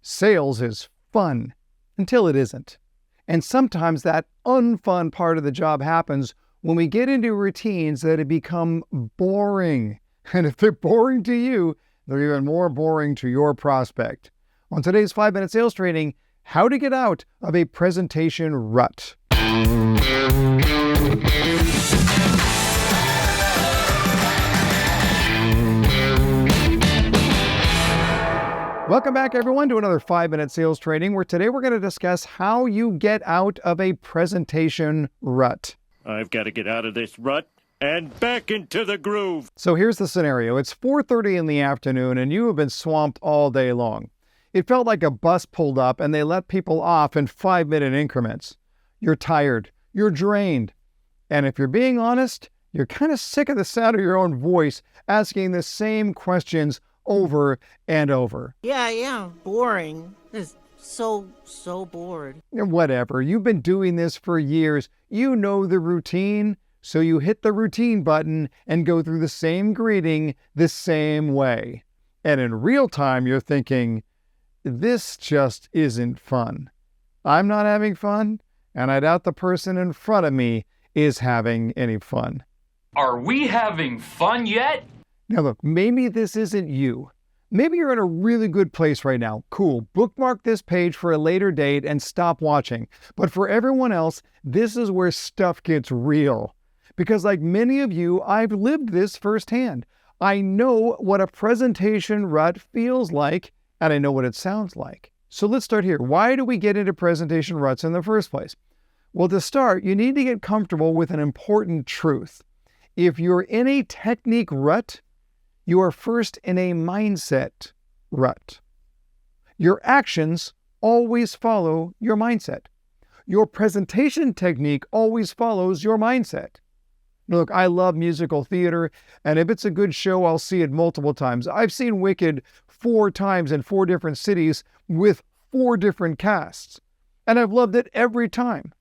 Sales is fun until it isn't. And sometimes that unfun part of the job happens when we get into routines that have become boring. And if they're boring to you, they're even more boring to your prospect. On today's 5-minute sales training, how to get out of a presentation rut. Welcome back, everyone, to another 5-minute sales training, where today we're going to discuss how you get out of a presentation rut. I've got to get out of this rut and back into the groove. So here's the scenario. It's 4:30 in the afternoon and you have been swamped all day long. It felt like a bus pulled up and they let people off in 5-minute increments. You're tired, you're drained, and if you're being honest, you're kind of sick of the sound of your own voice asking the same questions over and over. Yeah, boring. It's so bored. Whatever, you've been doing this for years. You know the routine, so you hit the routine button and go through the same greeting the same way. And in real time, you're thinking, this just isn't fun. I'm not having fun, and I doubt the person in front of me is having any fun. Are we having fun yet? Now look, maybe this isn't you. Maybe you're in a really good place right now. Cool, bookmark this page for a later date and stop watching. But for everyone else, this is where stuff gets real. Because like many of you, I've lived this firsthand. I know what a presentation rut feels like, and I know what it sounds like. So let's start here. Why do we get into presentation ruts in the first place? Well, to start, you need to get comfortable with an important truth. If you're in a technique rut, you are first in a mindset rut. Your actions always follow your mindset. Your presentation technique always follows your mindset. Look, I love musical theater, and if it's a good show, I'll see it multiple times. I've seen Wicked 4 times in 4 different cities with 4 different casts, and I've loved it every time.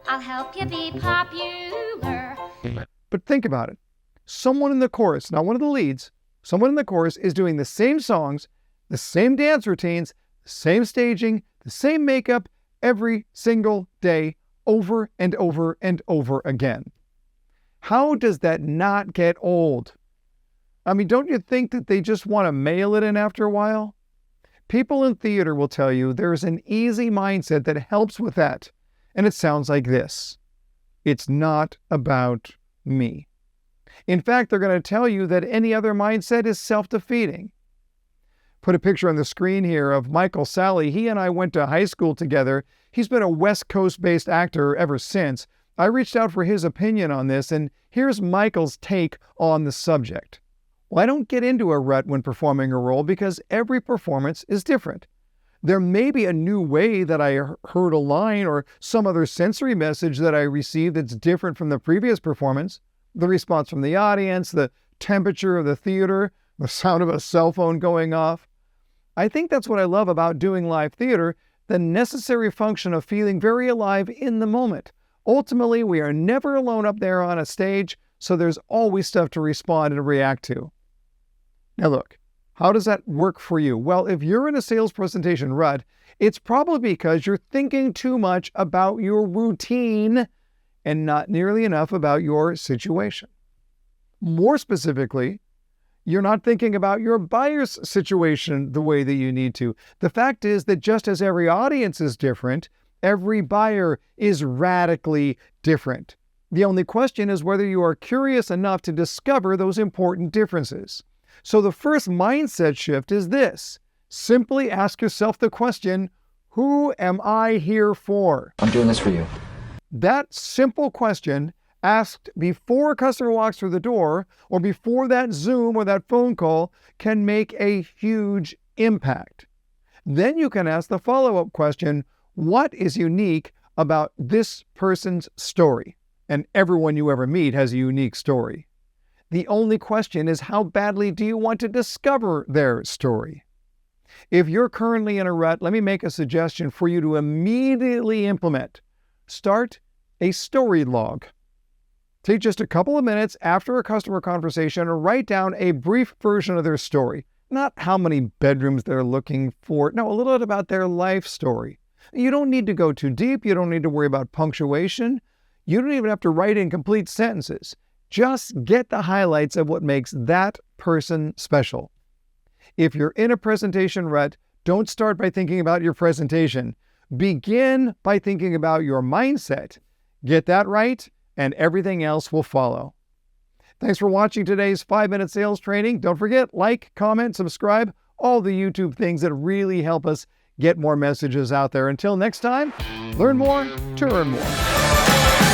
I'll help you be popular. But think about it. Someone in the chorus, not one of the leads, someone in the chorus is doing the same songs, the same dance routines, the same staging, the same makeup every single day, over and over and over again. How does that not get old? I mean, don't you think that they just want to mail it in after a while? People in theater will tell you there's an easy mindset that helps with that. And it sounds like this. It's not about me. In fact, they're going to tell you that any other mindset is self-defeating. Put a picture on the screen here of Michael Sally. He and I went to high school together. He's been a West Coast-based actor ever since. I reached out for his opinion on this, and here's Michael's take on the subject. Well, I don't get into a rut when performing a role because every performance is different. There may be a new way that I heard a line or some other sensory message that I received that's different from the previous performance. The response from the audience, the temperature of the theater, the sound of a cell phone going off. I think that's what I love about doing live theater, the necessary function of feeling very alive in the moment. Ultimately, we are never alone up there on a stage, so there's always stuff to respond and react to. Now look, how does that work for you? Well, if you're in a sales presentation rut, it's probably because you're thinking too much about your routine and not nearly enough about your situation. More specifically, you're not thinking about your buyer's situation the way that you need to. The fact is that just as every audience is different, every buyer is radically different. The only question is whether you are curious enough to discover those important differences. So the first mindset shift is this. Simply ask yourself the question, who am I here for? I'm doing this for you. That simple question, asked before a customer walks through the door or before that Zoom or that phone call, can make a huge impact. Then you can ask the follow-up question, what is unique about this person's story? And everyone you ever meet has a unique story. The only question is, how badly do you want to discover their story? If you're currently in a rut, let me make a suggestion for you to immediately implement. Start a story log. Take just a couple of minutes after a customer conversation and write down a brief version of their story. Not how many bedrooms they're looking for. No, a little bit about their life story. You don't need to go too deep. You don't need to worry about punctuation. You don't even have to write in complete sentences. Just get the highlights of what makes that person special. If you're in a presentation rut, don't start by thinking about your presentation. Begin by thinking about your mindset. Get that right, and everything else will follow. Thanks for watching today's 5-minute sales training. Don't forget, like, comment, subscribe, all the YouTube things that really help us get more messages out there. Until next time, learn more to earn more.